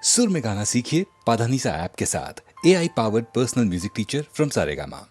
सुर में गाना सीखिए पाधानीसा ऐप के साथ। AI powered personal music teacher from Saregama.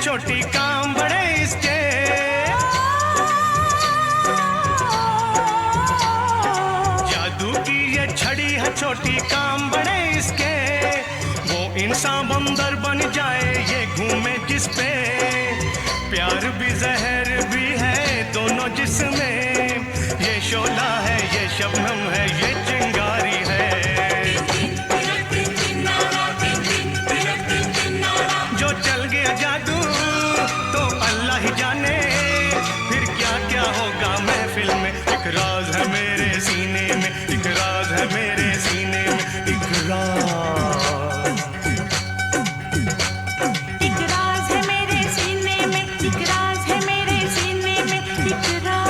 छोटी काम बड़े इसके, जादू की ये छड़ी है छोटी काम बड़े इसके। वो इंसान बंदर बन जाए ये घूमे जिस पे, प्यार भी जहर भी है दोनों जिसमें। ये शोला है ये शबनम है ये चिंगारी है, जो चल गया जादू तो अल्लाह ही जाने फिर क्या क्या होगा महफिल में। एक राज है मेरे सीने में, एक राज है मेरे सीने में, एक राज, एक राज है मेरे सीने में, एक राज है मेरे सीने में, एक राज।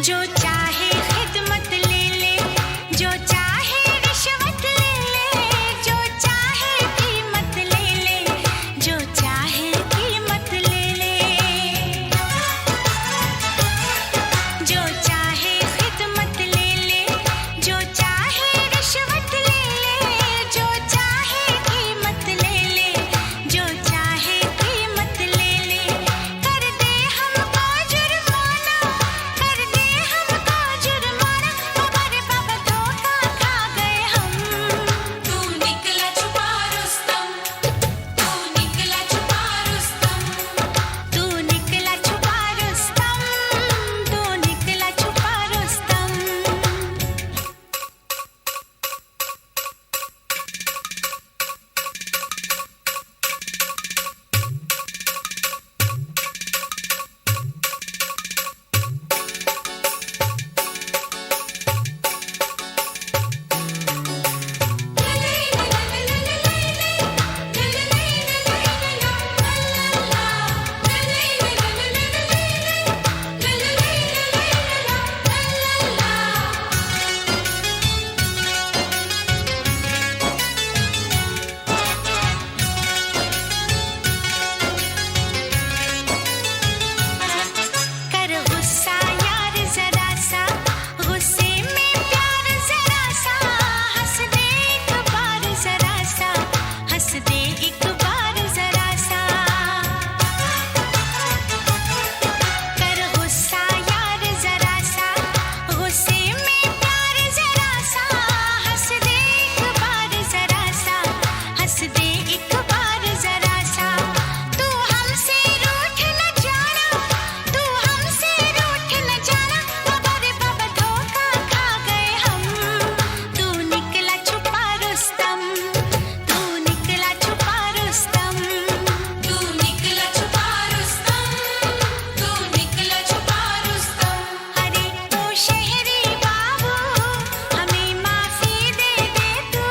जो चाहे खिदमत ले ले, जो चाहे रिश्वत ले ले, जो चाहे कीमत ले ले, जो चाहे कीमत ले ले, जो चाहे खिदमत ले ले, जो चाहे रिश्वत ले ले, जो चाहे कीमत ले ले, जो चाहे कीमत ले ले, कर दे हमको जुर्माना, कर दे हमको जुर्माना, हमारे बाबा धोखा खा गए हम। तू निकला छुपा रुस्तम, तू निकला छुपा रुस्तम, तू निकला छुपा रुस्तम, तू निकला छुपा रुस्तम। कर गुस्सा यार जरा सा, गुस्से में प्यार जरा सा, हंस दे एक बार जरा सा, हंस दे एक बार जरा सा। कर गुस्सा यार जरा सा, गुस्से में प्यार जरा सा, हंस दे एक बार जरा सा, हंस दे एक बार जरा सा। तू हमसे रूठ न जाना, तू हमसे रूठ न जाना, बाबा रे बाबा धोखा खा गए हम। तू निकला छुपा रुस्तम, तू निकला छुपा रुस्तम, तू निकला छुपा रुस्तम, तू निकला छुपा रुस्तम। अरे ओ शहरी बाबू हमें माफी दे दे तू,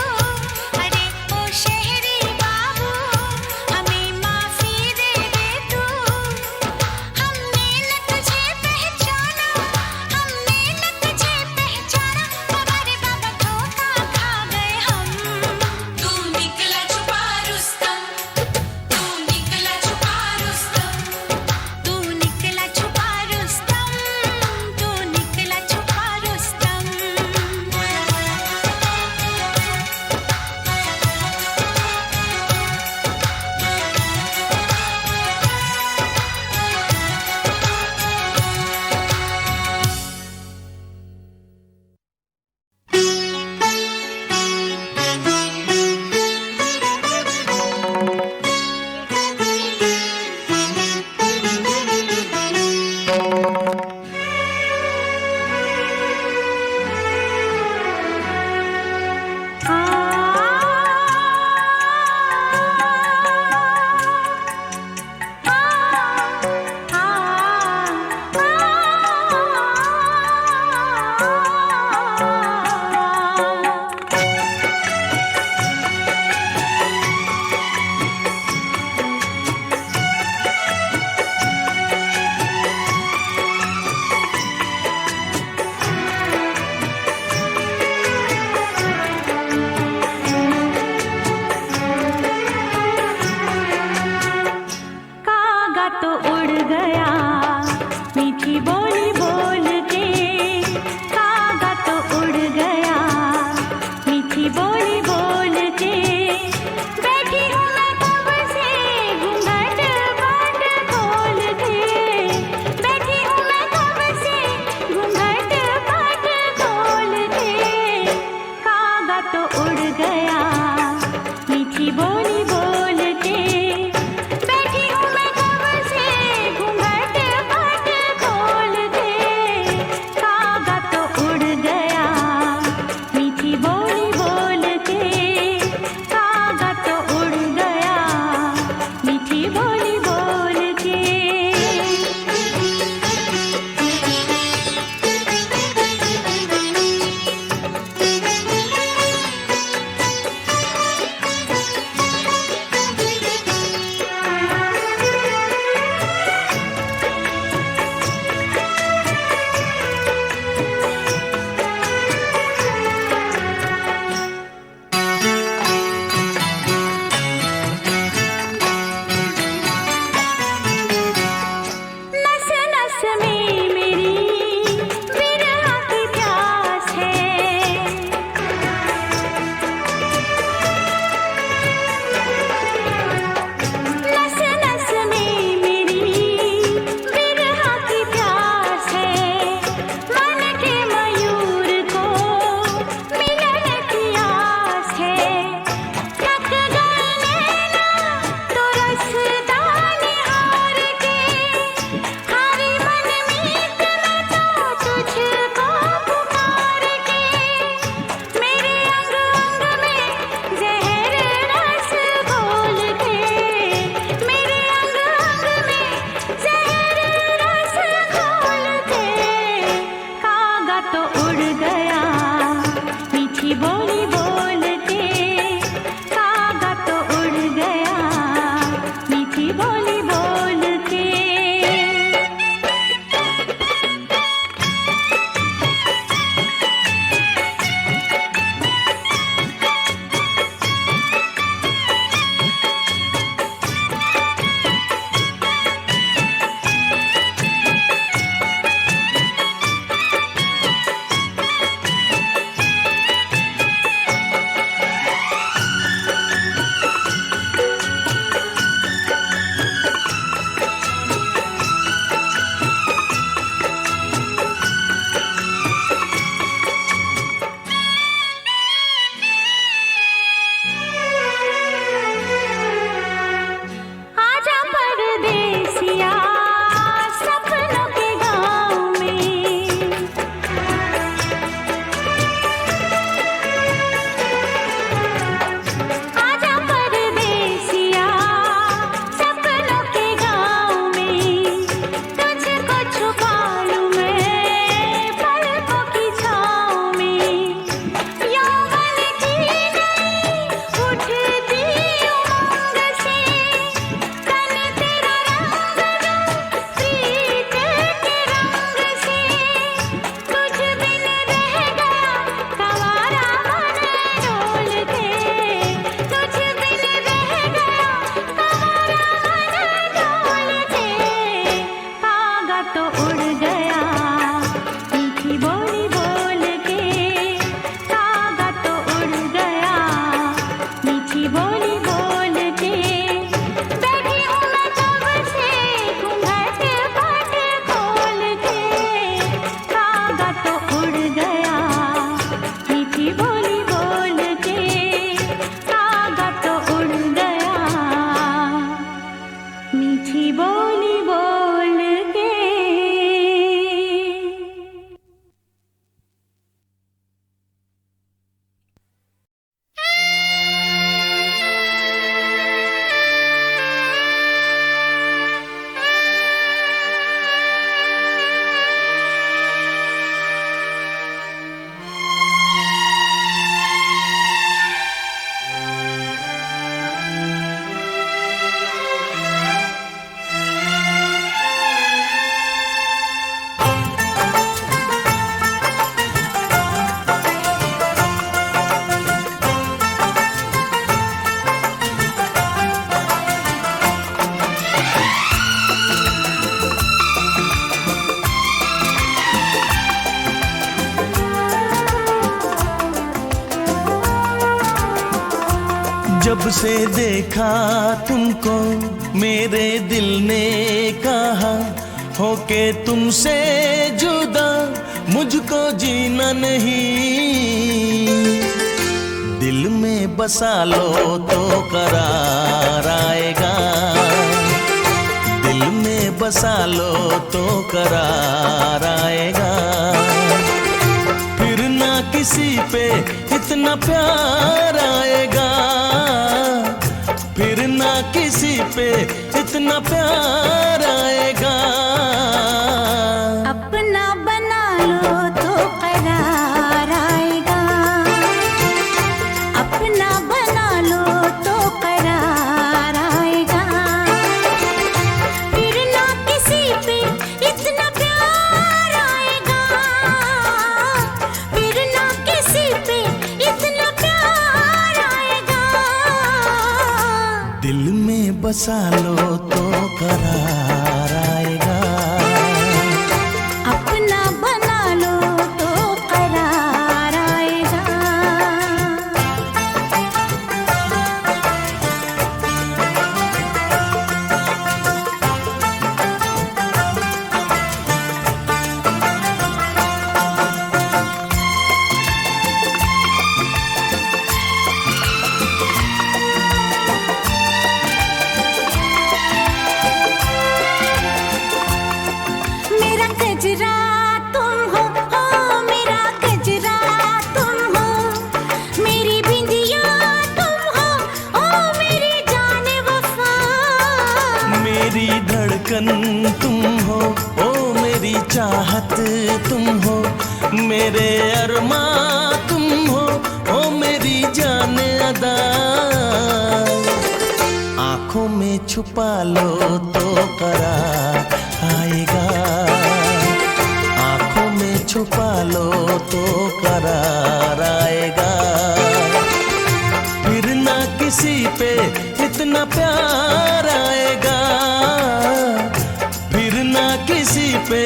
अरे ओ शहरी बाबू हमें माफी दे दे तू। हमने न तुझे पहचाना, हमने न तुझे पहचाना, बाबा रे बाबा धोखा खा गए हम। तू निकला छुपा रुस्तम, तू निकला छुपा रुस्तम, तू निकला छुपा रुस्तम, तू निकला छुपा रुस्तम। कागा तो उड़ गया मीठी बोली बोल के, कागा तो उड़ गया मीठी बोली बोल के। बैठी हूँ मैं कब से घूंघट बाट खोल के, बैठी हूँ मैं कब से घूंघट बाट खोल के। कागा तो उड़ गया मीठी बोली बोल के, बैठी हूँ मैं कब से घूंघट मीठी बोली बोल के। जब से देखा तुमको मेरे दिल ने कहा होके तुमसे जुदा मुझको जीना नहीं। दिल में बसा लो तो करार आएगा, दिल में बसा लो तो करार आएगा। फिर ना किसी पे इतना प्यार आएगा, फिर ना किसी पे इतना प्यार आएगा। अपना बना लो तो करार आएगा, अपना बना लो तो करार आएगा। फिर ना किसी पे इतना प्यार आएगा, फिर ना किसी पे इतना प्यार आएगा। दिल में बसा लो तो करार आएगा, अपना बना लो तो करार आएगा। मेरा कजरा तुम हो मेरा कजरा तुम हो, मेरी बिंदिया तुम हो मेरी जाने वफा। मेरी धड़कन तुम हो, ओ मेरी चाहत तुम हो, मेरे अरमां तुम हो, ओ मेरी जान अदा। आंखों में छुपा लो तो करार आएगा, आंखों में छुपा लो तो करार आएगा। फिर ना किसी पे इतना प्यार आएगा, फिर ना किसी पे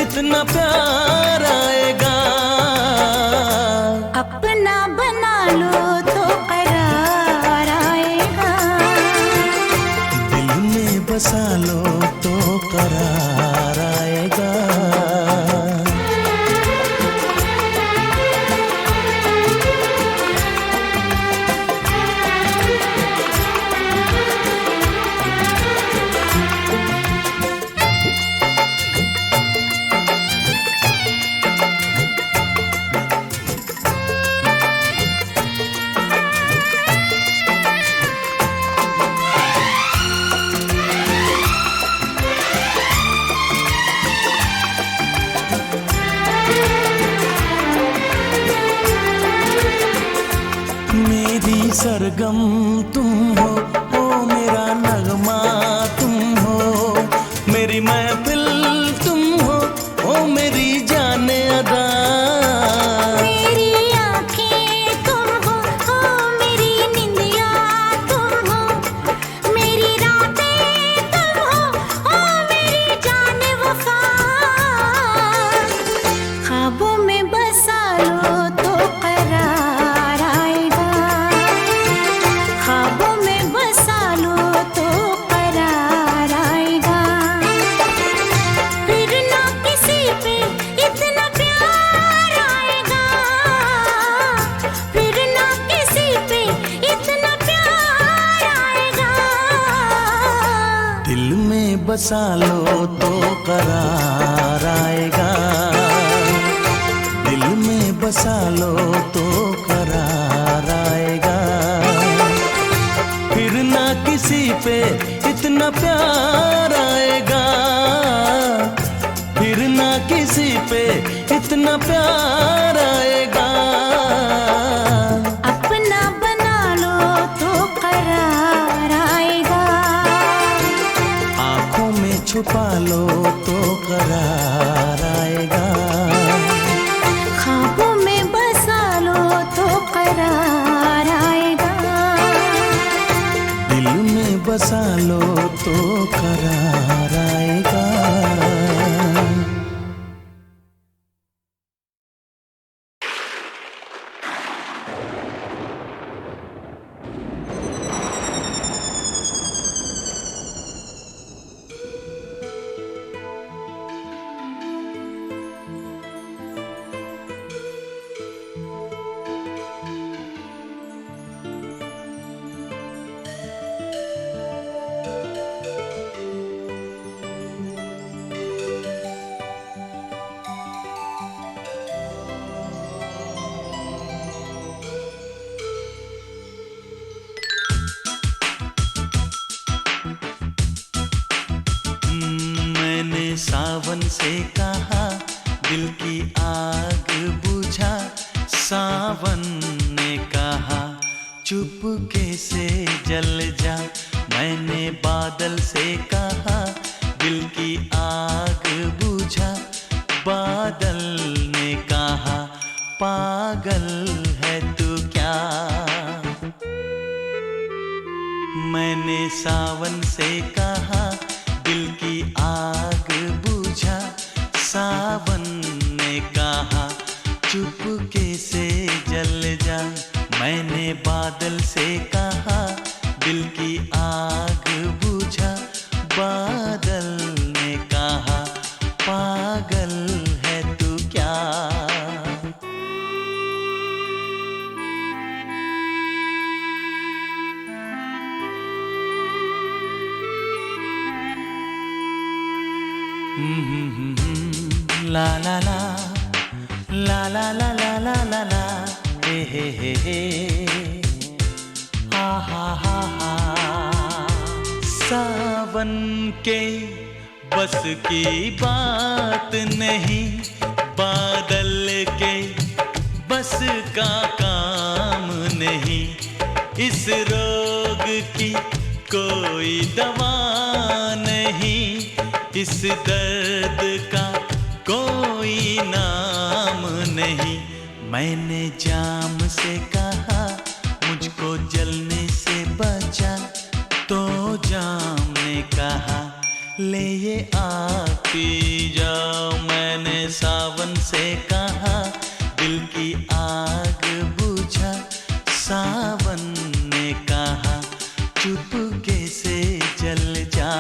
इतना प्यार आएगा। अपना बना लो तो करार आएगा, दिल में बसा लो तो करार आएगा। मेरी सरगम तुम हो, ओ मेरा नगमा तुम हो, मेरी महफिल तुम हो, ओ मेरी जान अदा। मेरी आँखें तुम हो मेरी निंदिया तुम हो, मेरी रातें तुम हो मेरी जाने वफा। ख्वाबों में बसा लो तो करार आएगा, ख्वाबों में बसा लो तो करार आएगा। दिल में बसा लो तो करार आएगा, दिल में बसा लो तो करार आएगा। फिर ना किसी पे इतना प्यार आएगा, फिर ना किसी पे इतना प्यार आएगा। अपना बना लो तो करार आएगा, आँखों में छुपा लो तो करार आएगा, ख्वाबों में बसा लो तो करार आएगा। दिल में बसा लो तो करार आएगा। मैंने सावन से कहा दिल की आग बुझा, सावन ने कहा चुपके से जल जा। मैंने बादल से कहा दिल की आग बुझा, बादल ने कहा पागल है तू क्या। मैंने सावन से कहा दिल की आग बुझा, सावन ने कहा चुपके से जल जा। मैंने बादल से कहा दिल की आग बुझा, बादल ने कहा पागल है तू क्या। ला ला ला ला ला ला ला ला ला ला हे हा हा हा हा। सावन के बस की बात नहीं, बादल के बस का काम नहीं। इस रोग की कोई दवा नहीं, इस दर्द का कोई नाम नहीं। मैंने जाम से कहा मुझको जलने से बचा, तो जाम ने कहा ले ये आग पी जाओ। मैंने सावन से कहा दिल की आग बुझा, सावन ने कहा चुपके से जल जा।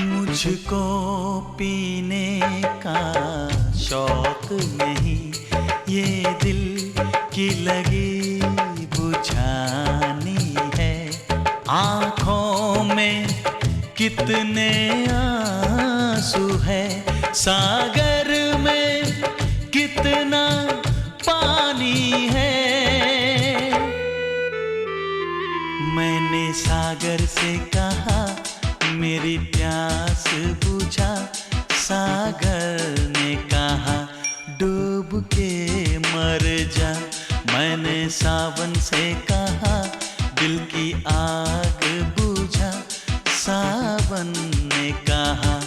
मुझको पीने का शौक नहीं, ये दिल की लगी बुझानी है। आँखों में कितने आंसू है, सागर में कितना पानी है। मैंने सागर से कहा मेरी प्यास बुझा, सागर ने कहा डूब के मर जा। मैंने सावन से कहा दिल की आग बुझा, सावन ने कहा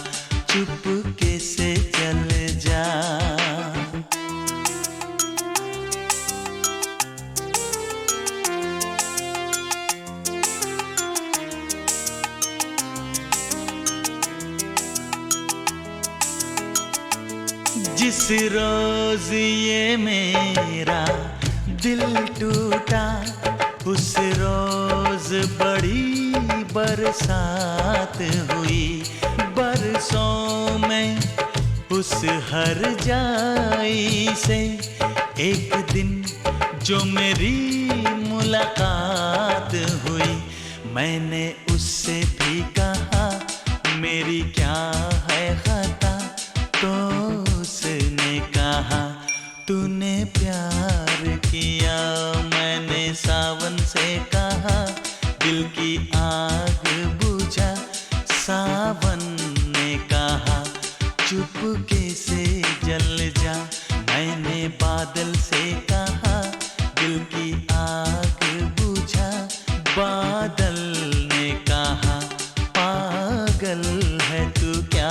चुपके से चल जा। रोज ये मेरा दिल टूटा, उस रोज बड़ी बरसात हुई। बरसों में उस हर जाई से एक दिन जो मेरी मुलाकात हुई। मैंने उससे भी कहा मेरी क्या है खता, तो उसने कहा तूने प्यार किया। मैंने सावन से कहा दिल की आग बुझा। सावन ने कहा चुपके से जल जा। मैंने बादल से कहा दिल की आग बुझा। बादल ने कहा पागल है तू क्या।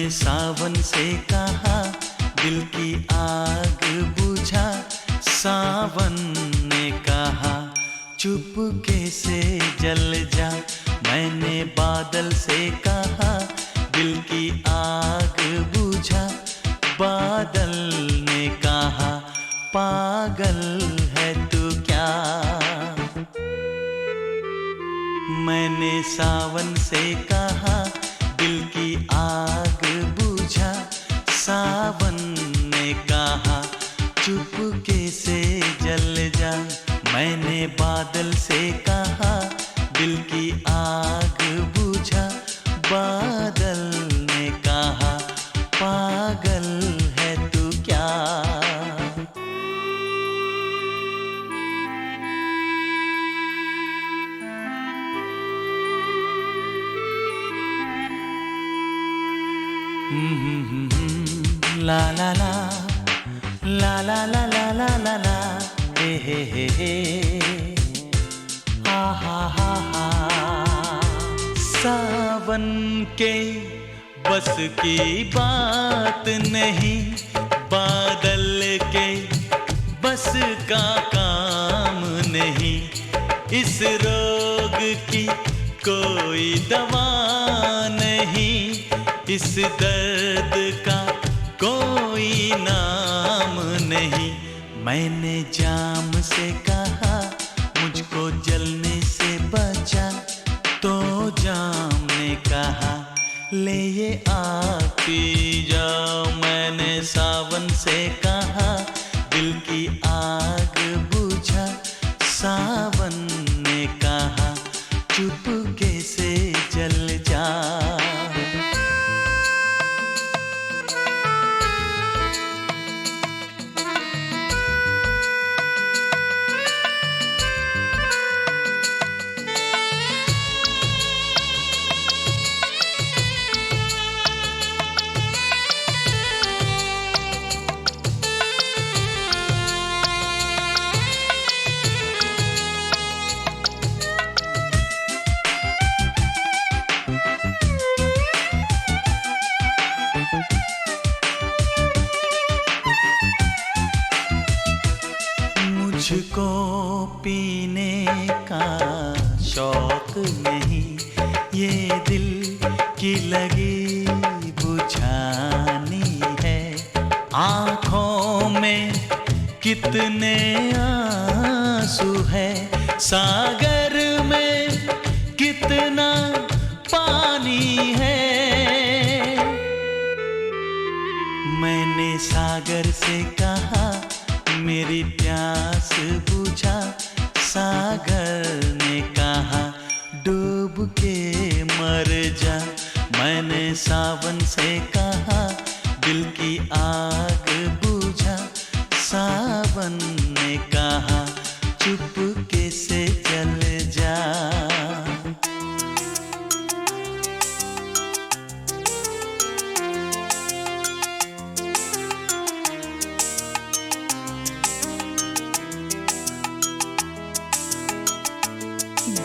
सावन से कहा दिल की आग बुझा। सावन ने कहा चुपके से जल जा। मैंने बादल से कहा दिल की आग बुझा। बादल ने कहा पागल है तू क्या। मैंने सावन से कहा दिल की आग बुझा। सावन ने कहा चुपके से जल जा। मैंने बादल से कहा दिल की आग बुझा। बादल ने कहा पागल है तू क्या। ला ला ला ला ला ला ला ला ला ला हे हा हा हा हा। सावन के बस की बात नहीं, बादल के बस का काम नहीं। इस रोग की कोई दवा नहीं, इस दर्द का कोई नाम नहीं। मैंने जाम से कहा मुझको जलने से बचा, तो जाम ने कहा ले ये आग पी जाओ। मैंने सावन से कहा दिल की आग बुझा। सावन ने कहा चुपके से जल जा। मुझको पीने का शौक नहीं, ये दिल की लगी बुझानी है। आँखों में कितनी से कहा मेरी प्यास बुझा, सागर ने कहा डूब के मर जा। मैंने सावन से कहा दिल की आग बुझा, सावन ने कहा चुपके से जल जा।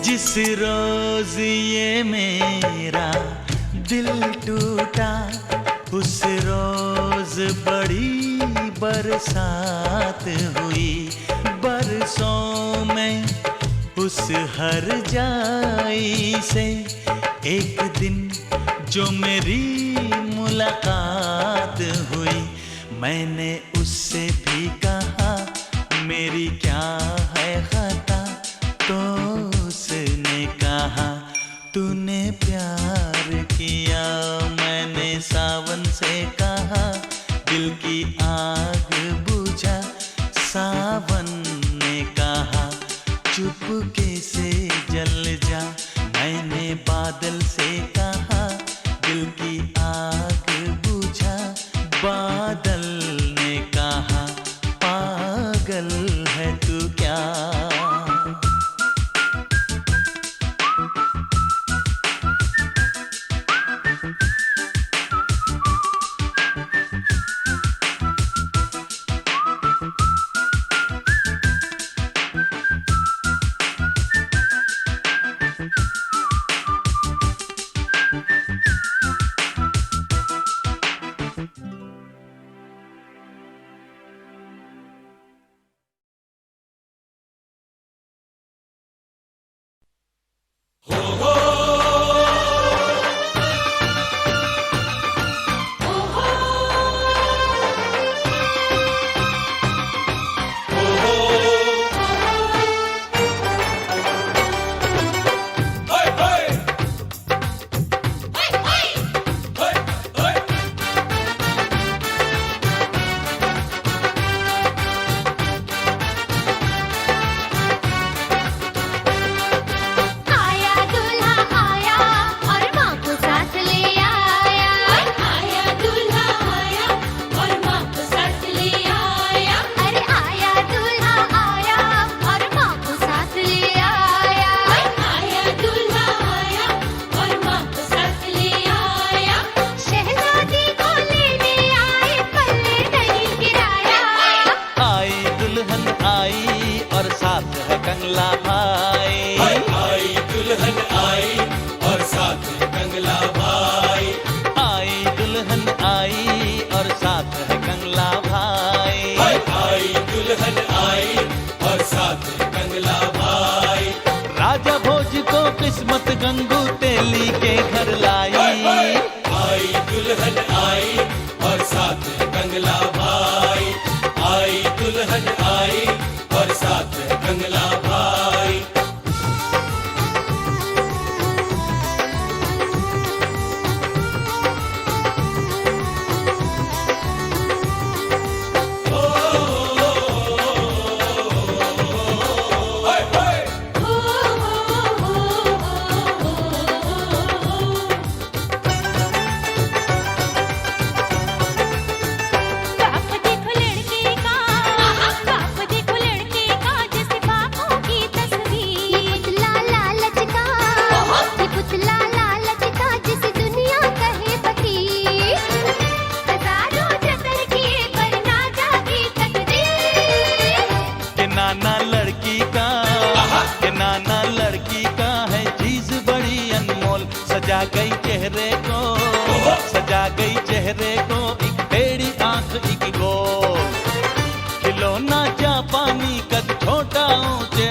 जिस रोज ये मेरा दिल टूटा, उस रोज बड़ी बरसात हुई। बरसों में उस हर जाई से एक दिन जो मेरी मुलाकात हुई। मैंने उससे भी कहा मेरी क्या है खता, तो उसने कहा तूने प्यार किया। मैंने सावन से कहा दिल की आग बुझा, सावन ने कहा चुपके से जल जा। मैंने बादल से कहा दिल की आग बुझा, बादल ने कहा पागल है तू क्या। किस्मत गंगू तेली के घर लाई। आई दुल्हन आई और साथ कंगला भाई। आई दुल्हन आई और साथ कंगला भाई। सजा गई चेहरे को, सजा गई चेहरे को एक टेढ़ी आंख एक गोल। खिलौना जापानी कद छोटा ऊंचे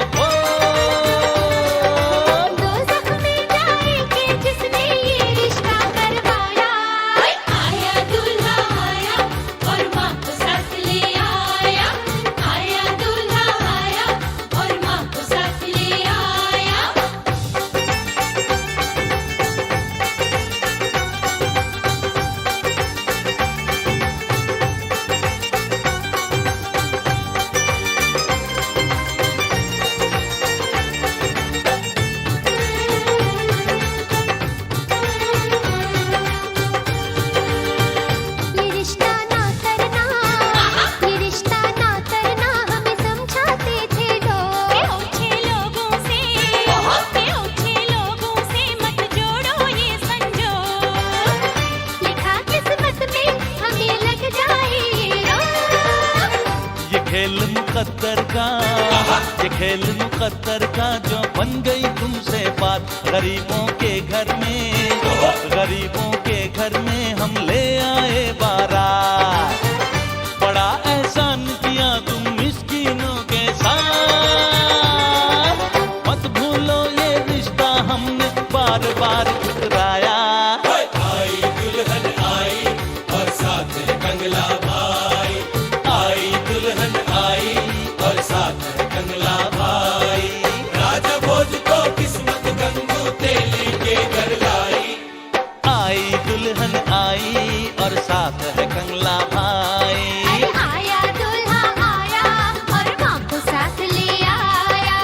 मुकद्दर का, ये खेल मुकद्दर का जो बन गई तुमसे बात। गरीबों के घर में, गरीबों के घर में हम ले आए बारात। बड़ा एहसान किया तुम मिस्कीनों के साथ, मत भूलो ये रिश्ता हमने बार बार ठुकराया। आई दुल्हन आई और साथ कंगला भाई, आई दुल्हन आई और साथ कंगला भाई। राजा भोज को किस्मत गंगू तेली के घर लाई। आई दुल्हन आई और साथ है कंगला भाई। अरे आया दूल्हा आया और माँ को साथ ले आया।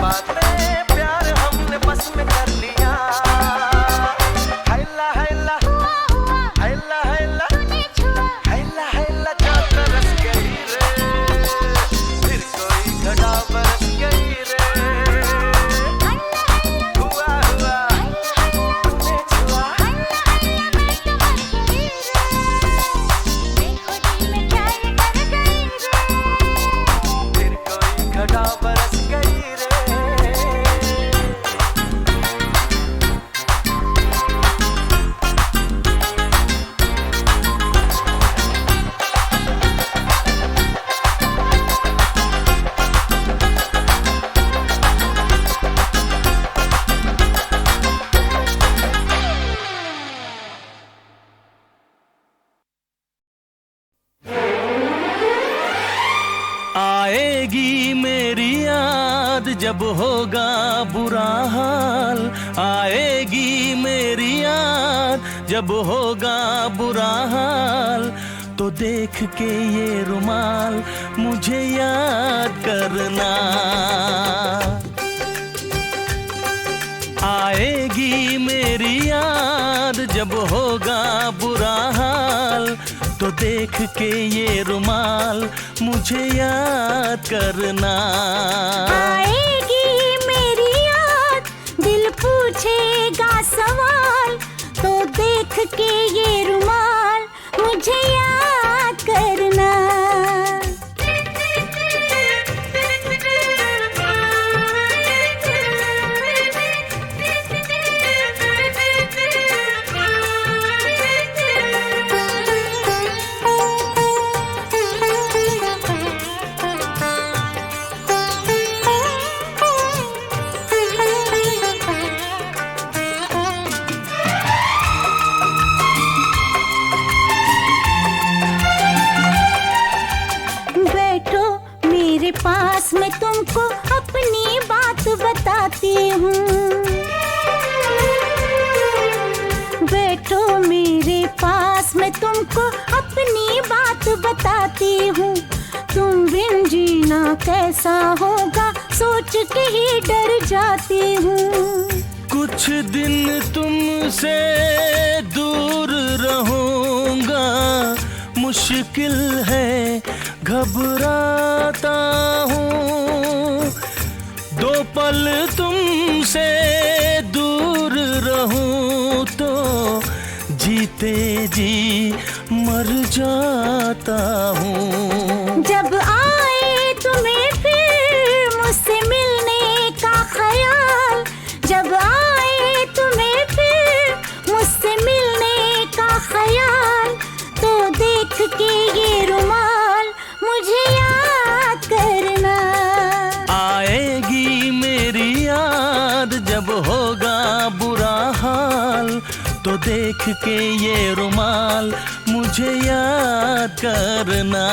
बातें प्यार हमने बस में कर लिया। हैला हैला हैला हैला हैला हैला जो तरस गई रे, फिर कोई घड़ा बरस गई रे। हुआ हुआ तूने छुआ, फिर कोई घड़ा बरस गई रे। आएगी मेरी याद जब होगा बुरा हाल, आएगी मेरी याद जब होगा बुरा हाल, तो देख के ये रुमाल मुझे याद करना। आएगी मेरी याद जब होगा बुरा हाल, तो देख के ये रुमाल मुझे याद करना। आएगी मेरी याद, दिल पूछेगा सवाल, तो देख के ये रुमाल मुझे याद करना। पास मैं तुमको अपनी बात बताती हूँ, बैठो मेरे पास मैं तुमको अपनी बात बताती हूँ। तुम बिन जीना कैसा होगा सोच के ही डर जाती हूँ। कुछ दिन तुमसे दूर रहूंगा, मुश्किल है घबराता हूँ। दो पल तुमसे दूर रहूं तो जीते जी मर जाता हूँ। जब आए तुम्हें फिर मुझसे मिलने का ख्याल, जब आए तुम्हें फिर मुझसे मिलने का ख्याल, तो देख के ये रुमाल मुझे याद करना। आएगी मेरी याद जब होगा बुरा हाल, तो देख के ये रुमाल मुझे याद करना।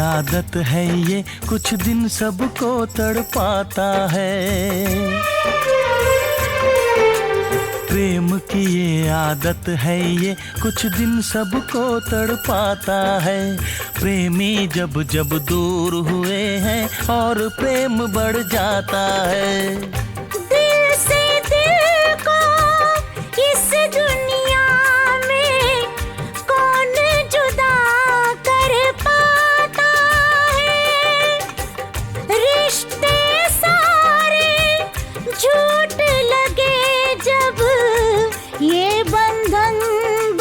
आदत है ये कुछ दिन सबको तड़पाता है। प्रेम की ये आदत है ये कुछ दिन सबको तड़पाता है। प्रेमी जब जब दूर हुए हैं और प्रेम बढ़ जाता है। दिल से दिल को इस दुनिया में कौन जुदा कर पाता है। रिश्ते सारे झूठ लगे जब ये बंधन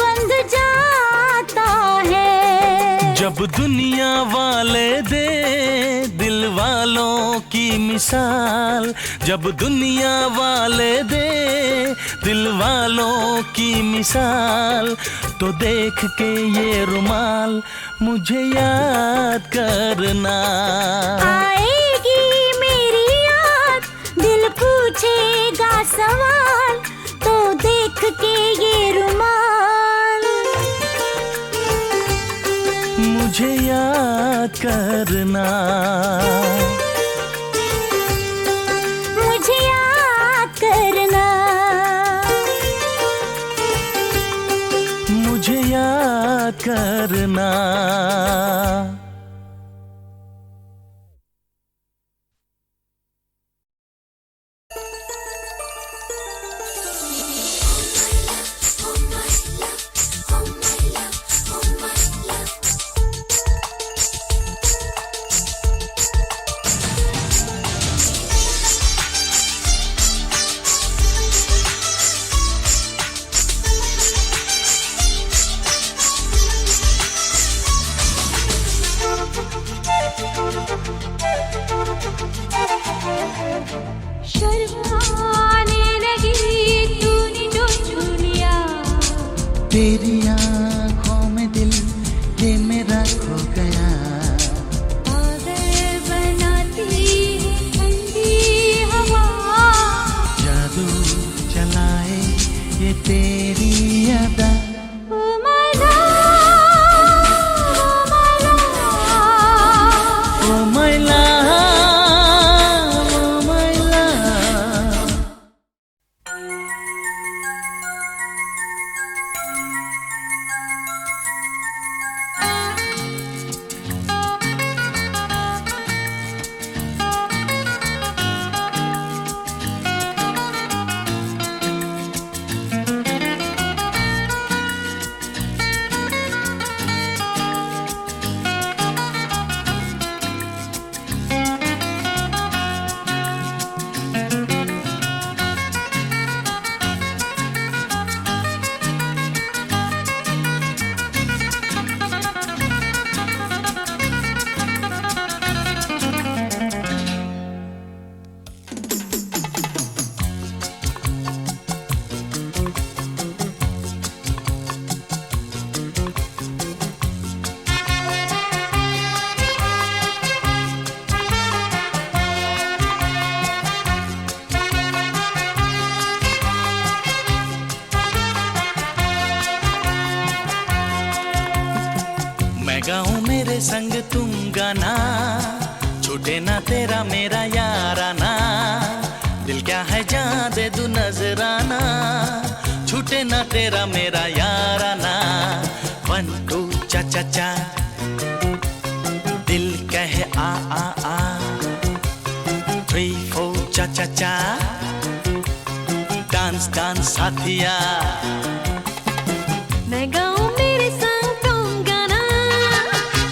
बंध जाता है। जब दुनिया वाले दे दिल वालों की मिसाल, जब दुनिया वाले दे दिल वालों की मिसाल, तो देख के ये रुमाल मुझे याद करना। आएगी करना। मुझे याद करना, मुझे याद करना। शर्माने लगी तूने जो छू लिया। तेरी आँखों में दिल ये मेरा खो गया। पागल बनाती है ठंडी हवा। जादू चलाए ये तेरी अदा। ओ my love, O my love, O my love। मैं गाऊं मेरे संग तुम गाना, छूटे ना तेरा मेरा याराना। दिल क्या है जान दे दूं नजराना, छूटे ना तेरा मेरा याराना। 1 2 चा चा चा, दिल कहे आ आ आ। 3 4 चा चा चा, डांस डांस साथिया। मैं गाऊं मेरे संग तुम गाना,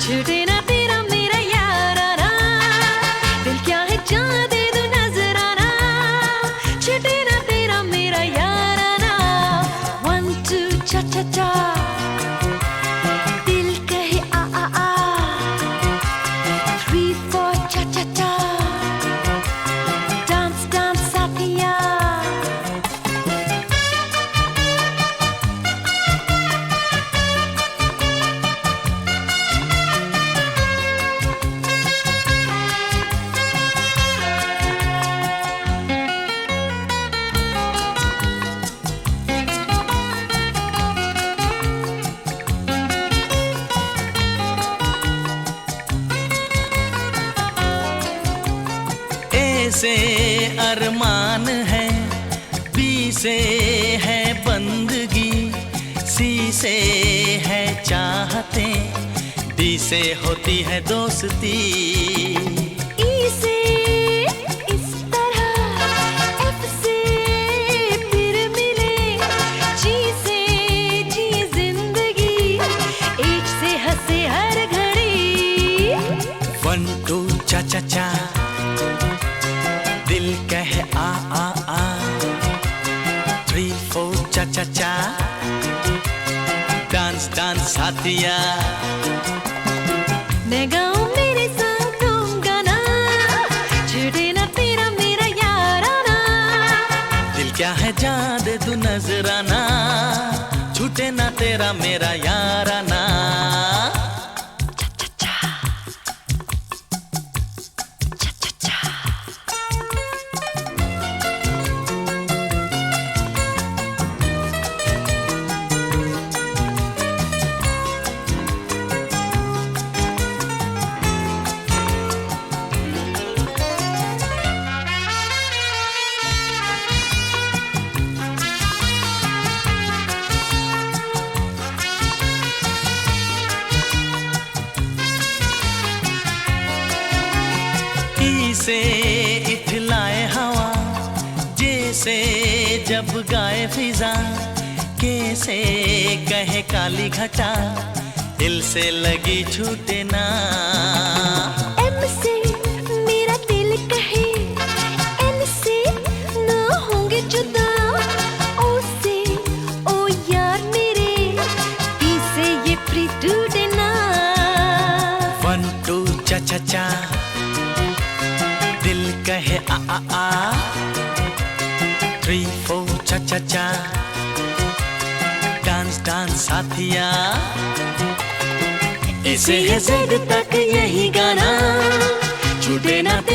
छूटे ना तेरा मेरा याराना। दिल क्या है जान दे दो नजराना, छूटे ना तेरा मेरा याराना। 1 2 चा चा चा, दिल कहे आ आ आ। 3 4 चा चा चा, डांस डांस साथिया। से अरमान है, बी से है बंदगी, सी से है चाहते, डी से होती है दोस्ती। ई से इस तरह, एफ से फिर मिले, जी से जी जिंदगी, एच से हंसे हर घड़ी। 1 2 चा चा चा, दिल कहे आ आ आ। 3 4 चा चा चा, डांस डांस साथिया। मैं गाऊं मेरे संग तुम गाना, छूटे ना तेरा मेरा याराना। दिल क्या है जान दे दूं नजराना, छूटे ना तेरा मेरा याराना। से इठलाए हवा, जैसे जब गाए फिजा, कैसे कहे काली घटा, दिल से लगी छूटे ना। एम से मेरा दिल कहे, एन से ना होंगे जुदा, ओ से ओ यार मेरे, पी से ये प्रीत टूटे ना। 1 2 चा चा चा, दिल कहे आ आ आ। 3 4 चा चा चा, डांस डांस साथिया। ऐसे है जेड तक यही गाना, छूटे ना तेरे